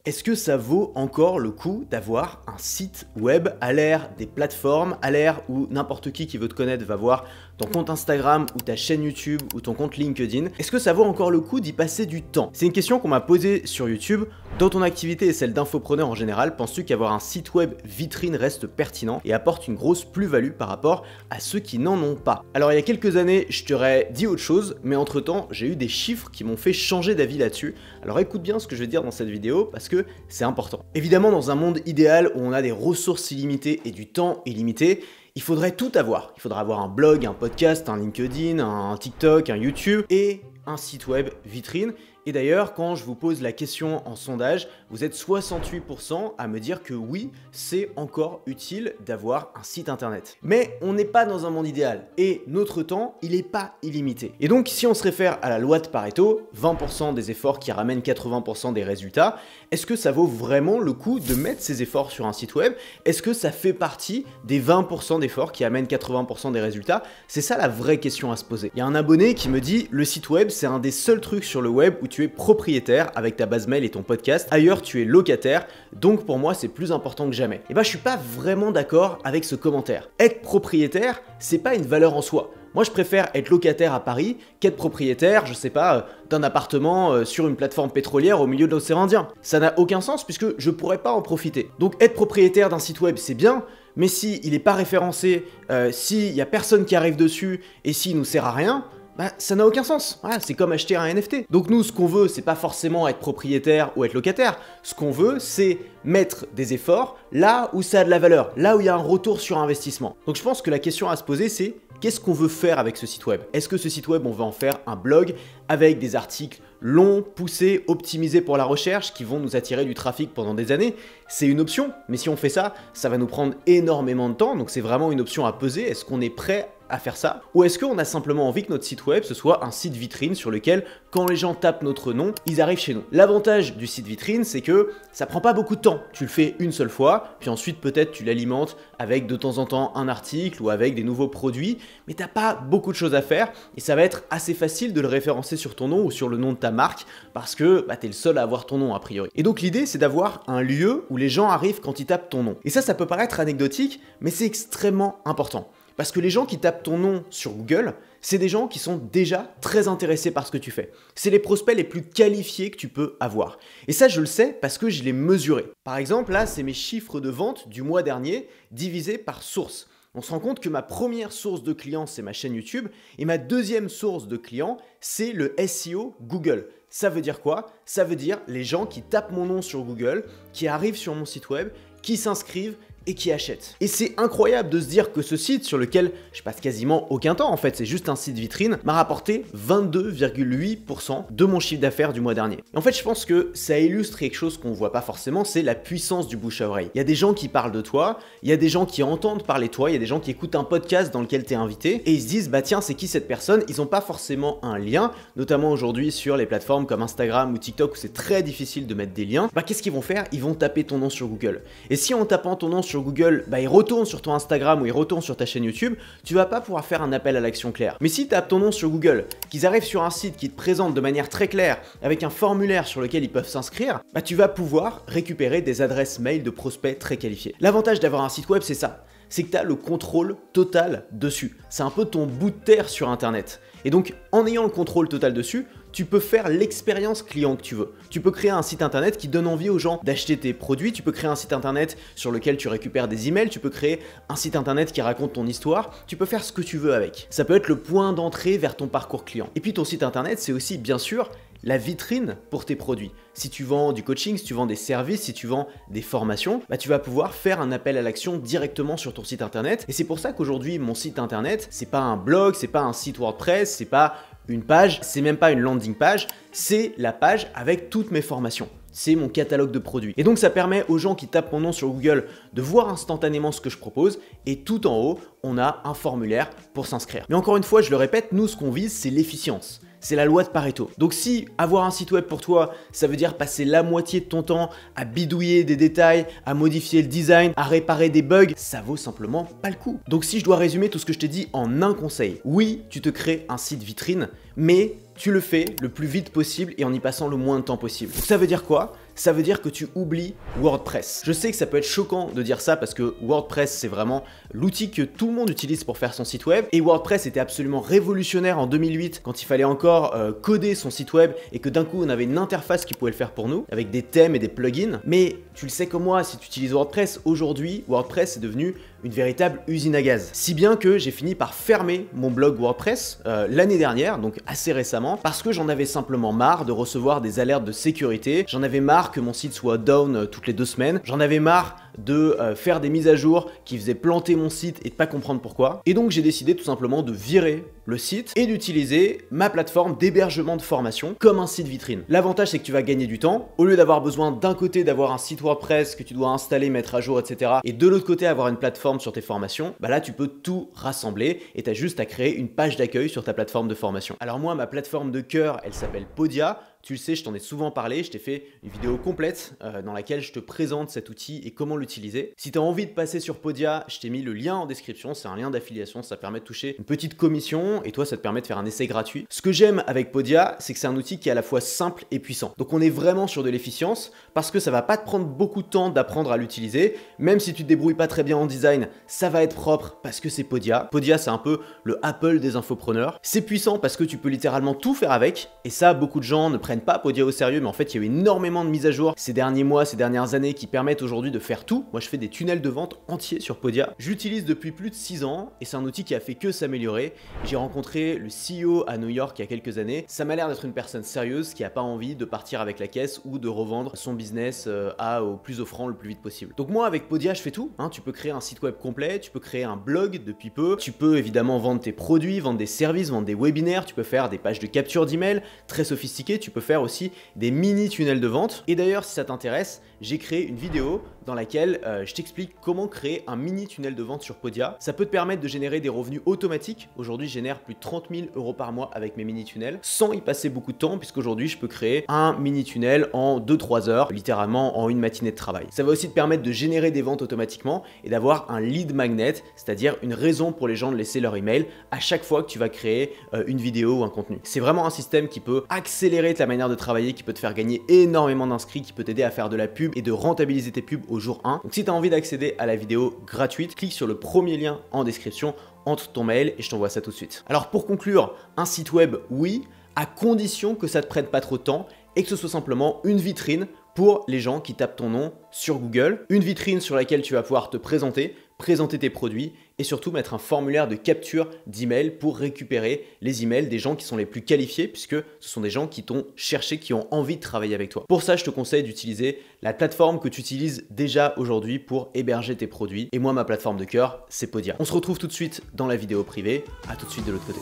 Est-ce que ça vaut encore le coup d'avoir un site web à l'ère des plateformes, à l'ère où n'importe qui veut te connaître va voir ton compte Instagram ou ta chaîne YouTube ou ton compte LinkedIn? Est-ce que ça vaut encore le coup d'y passer du temps? C'est une question qu'on m'a posée sur YouTube. Dans ton activité et celle d'infopreneur en général, penses-tu qu'avoir un site web vitrine reste pertinent et apporte une grosse plus-value par rapport à ceux qui n'en ont pas? Alors il y a quelques années, je t'aurais dit autre chose, mais entre-temps, j'ai eu des chiffres qui m'ont fait changer d'avis là-dessus. Alors écoute bien ce que je vais dire dans cette vidéo parce que c'est important. Évidemment, dans un monde idéal où on a des ressources illimitées et du temps illimité, il faudrait tout avoir. Il faudrait avoir un blog, un podcast, un LinkedIn, un TikTok, un YouTube et un site web vitrine. Et d'ailleurs, quand je vous pose la question en sondage, vous êtes 68% à me dire que oui, c'est encore utile d'avoir un site internet. Mais on n'est pas dans un monde idéal et notre temps, il n'est pas illimité. Et donc, si on se réfère à la loi de Pareto, 20% des efforts qui ramènent 80% des résultats, est-ce que ça vaut vraiment le coup de mettre ces efforts sur un site web? Est-ce que ça fait partie des 20% d'efforts qui amènent 80% des résultats? C'est ça la vraie question à se poser. Il y a un abonné qui me dit, le site web, c'est un des seuls trucs sur le web où tu es propriétaire avec ta base mail et ton podcast. Ailleurs, tu es locataire. Donc pour moi, c'est plus important que jamais. Et je suis pas vraiment d'accord avec ce commentaire. Être propriétaire, c'est pas une valeur en soi. Moi, je préfère être locataire à Paris qu'être propriétaire, je sais pas, d'un appartement sur une plateforme pétrolière au milieu de l'océan Indien. Ça n'a aucun sens puisque je pourrais pas en profiter. Donc être propriétaire d'un site web, c'est bien, mais si il est pas référencé, s'il y a personne qui arrive dessus et s'il nous sert à rien, ça n'a aucun sens. Voilà, c'est comme acheter un NFT. Donc nous, ce qu'on veut, c'est pas forcément être propriétaire ou être locataire. Ce qu'on veut, c'est mettre des efforts là où ça a de la valeur, là où il y a un retour sur investissement. Donc je pense que la question à se poser, c'est qu'est-ce qu'on veut faire avec ce site web? Est-ce que ce site web, on veut en faire un blog avec des articles longs, poussés, optimisés pour la recherche qui vont nous attirer du trafic pendant des années? C'est une option, mais si on fait ça, ça va nous prendre énormément de temps. Donc c'est vraiment une option à peser. Est-ce qu'on est prêt à faire ça? Ou est-ce qu'on a simplement envie que notre site web ce soit un site vitrine sur lequel quand les gens tapent notre nom, ils arrivent chez nous? L'avantage du site vitrine, c'est que ça prend pas beaucoup de temps. Tu le fais une seule fois, puis ensuite peut-être tu l'alimentes avec de temps en temps un article ou avec des nouveaux produits, mais t'as pas beaucoup de choses à faire et ça va être assez facile de le référencer sur ton nom ou sur le nom de ta marque parce que t'es le seul à avoir ton nom a priori. Et donc l'idée, c'est d'avoir un lieu où les gens arrivent quand ils tapent ton nom. Et ça peut paraître anecdotique, mais c'est extrêmement important. Parce que les gens qui tapent ton nom sur Google, c'est des gens qui sont déjà très intéressés par ce que tu fais. C'est les prospects les plus qualifiés que tu peux avoir. Et ça, je le sais parce que je l'ai mesuré. Par exemple, là, c'est mes chiffres de vente du mois dernier divisés par source. On se rend compte que ma première source de clients, c'est ma chaîne YouTube, et ma deuxième source de clients, c'est le SEO Google. Ça veut dire quoi? Ça veut dire les gens qui tapent mon nom sur Google, qui arrivent sur mon site web, qui s'inscrivent, et qui achètent. Et c'est incroyable de se dire que ce site sur lequel je passe quasiment aucun temps, en fait, c'est juste un site vitrine, m'a rapporté 22,8% de mon chiffre d'affaires du mois dernier. Et en fait, je pense que ça illustre quelque chose qu'on voit pas forcément, c'est la puissance du bouche à oreille. Il y a des gens qui parlent de toi, il y a des gens qui entendent parler de toi, il y a des gens qui écoutent un podcast dans lequel tu es invité et ils se disent tiens, c'est qui cette personne? Ils n'ont pas forcément un lien, notamment aujourd'hui sur les plateformes comme Instagram ou TikTok où c'est très difficile de mettre des liens. Qu'est-ce qu'ils vont faire? Ils vont taper ton nom sur Google. Et si en tapant ton nom sur Google, il retourne sur ton Instagram ou il retourne sur ta chaîne YouTube, tu vas pas pouvoir faire un appel à l'action clair. Mais si tu tapes ton nom sur Google, qu'ils arrivent sur un site qui te présente de manière très claire, avec un formulaire sur lequel ils peuvent s'inscrire, tu vas pouvoir récupérer des adresses mail de prospects très qualifiés. L'avantage d'avoir un site web, c'est ça. C'est que tu as le contrôle total dessus. C'est un peu ton bout de terre sur Internet. Et donc, en ayant le contrôle total dessus, tu peux faire l'expérience client que tu veux. Tu peux créer un site internet qui donne envie aux gens d'acheter tes produits, tu peux créer un site internet sur lequel tu récupères des emails, tu peux créer un site internet qui raconte ton histoire, tu peux faire ce que tu veux avec. Ça peut être le point d'entrée vers ton parcours client. Et puis ton site internet, c'est aussi bien sûr la vitrine pour tes produits. Si tu vends du coaching, si tu vends des services, si tu vends des formations, tu vas pouvoir faire un appel à l'action directement sur ton site internet. Et c'est pour ça qu'aujourd'hui, mon site internet, c'est pas un blog, c'est pas un site WordPress, c'est pas une page, c'est même pas une landing page, c'est la page avec toutes mes formations. C'est mon catalogue de produits. Et donc ça permet aux gens qui tapent mon nom sur Google de voir instantanément ce que je propose et tout en haut, on a un formulaire pour s'inscrire. Mais encore une fois, je le répète, nous ce qu'on vise, c'est l'efficience. C'est la loi de Pareto. Donc si avoir un site web pour toi, ça veut dire passer la moitié de ton temps à bidouiller des détails, à modifier le design, à réparer des bugs, ça vaut simplement pas le coup. Donc si je dois résumer tout ce que je t'ai dit en un conseil, oui, tu te crées un site vitrine, mais tu le fais le plus vite possible et en y passant le moins de temps possible. Donc ça veut dire quoi? ça veut dire que tu oublies WordPress. Je sais que ça peut être choquant de dire ça parce que WordPress, c'est vraiment l'outil que tout le monde utilise pour faire son site web. Et WordPress était absolument révolutionnaire en 2008 quand il fallait encore coder son site web et que d'un coup on avait une interface qui pouvait le faire pour nous avec des thèmes et des plugins. Mais tu le sais comme moi, si tu utilises WordPress, aujourd'hui, WordPress est devenu une véritable usine à gaz. Si bien que j'ai fini par fermer mon blog WordPress l'année dernière, donc assez récemment, parce que j'en avais simplement marre de recevoir des alertes de sécurité, j'en avais marre que mon site soit down toutes les 2 semaines, j'en avais marre de faire des mises à jour qui faisaient planter mon site et de pas comprendre pourquoi. Et donc j'ai décidé tout simplement de virer le site et d'utiliser ma plateforme d'hébergement de formation comme un site vitrine. L'avantage, c'est que tu vas gagner du temps. Au lieu d'avoir besoin d'un côté d'avoir un site WordPress que tu dois installer, mettre à jour, etc. et de l'autre côté avoir une plateforme sur tes formations, bah là tu peux tout rassembler et tu as juste à créer une page d'accueil sur ta plateforme de formation. Alors moi, ma plateforme de cœur, elle s'appelle Podia. Tu le sais, je t'en ai souvent parlé, je t'ai fait une vidéo complète dans laquelle je te présente cet outil et comment l'utiliser. Si tu as envie de passer sur Podia, je t'ai mis le lien en description, c'est un lien d'affiliation, ça permet de toucher une petite commission et toi ça te permet de faire un essai gratuit. Ce que j'aime avec Podia, c'est que c'est un outil qui est à la fois simple et puissant. Donc on est vraiment sur de l'efficience parce que ça va pas te prendre beaucoup de temps d'apprendre à l'utiliser, même si tu te débrouilles pas très bien en design, ça va être propre parce que c'est Podia. Podia, c'est un peu le Apple des infopreneurs. C'est puissant parce que tu peux littéralement tout faire avec et ça, beaucoup de gens ne prennent pas Podia au sérieux, mais en fait il y a eu énormément de mises à jour ces derniers mois, ces dernières années qui permettent aujourd'hui de faire tout. Moi je fais des tunnels de vente entiers sur Podia. J'utilise depuis plus de 6 ans et c'est un outil qui a fait que s'améliorer. J'ai rencontré le CEO à New York il y a quelques années. Ça m'a l'air d'être une personne sérieuse qui n'a pas envie de partir avec la caisse ou de revendre son business au plus offrant le plus vite possible. Donc moi avec Podia je fais tout, tu peux créer un site web complet, tu peux créer un blog depuis peu, tu peux évidemment vendre tes produits, vendre des services, vendre des webinaires, tu peux faire des pages de capture d'email très sophistiquées, tu peux faire aussi des mini tunnels de vente. Et d'ailleurs, si ça t'intéresse, j'ai créé une vidéo dans laquelle je t'explique comment créer un mini tunnel de vente sur Podia. Ça peut te permettre de générer des revenus automatiques. Aujourd'hui, je génère plus de 30 000 € par mois avec mes mini tunnels sans y passer beaucoup de temps puisqu'aujourd'hui, je peux créer un mini tunnel en 2-3 heures, littéralement en une matinée de travail. Ça va aussi te permettre de générer des ventes automatiquement et d'avoir un lead magnet, c'est-à-dire une raison pour les gens de laisser leur email à chaque fois que tu vas créer une vidéo ou un contenu. C'est vraiment un système qui peut accélérer ta manière de travailler, qui peut te faire gagner énormément d'inscrits, qui peut t'aider à faire de la pub et de rentabiliser tes pubs au jour 1. Donc si tu as envie d'accéder à la vidéo gratuite, clique sur le premier lien en description, entre ton mail et je t'envoie ça tout de suite. Alors pour conclure, un site web, oui, à condition que ça te prenne pas trop de temps et que ce soit simplement une vitrine pour les gens qui tapent ton nom sur Google, une vitrine sur laquelle tu vas pouvoir te présenter tes produits et surtout mettre un formulaire de capture d'email pour récupérer les emails des gens qui sont les plus qualifiés puisque ce sont des gens qui t'ont cherché, qui ont envie de travailler avec toi. Pour ça, je te conseille d'utiliser la plateforme que tu utilises déjà aujourd'hui pour héberger tes produits. Et moi, ma plateforme de cœur, c'est Podia. On se retrouve tout de suite dans la vidéo privée. À tout de suite de l'autre côté.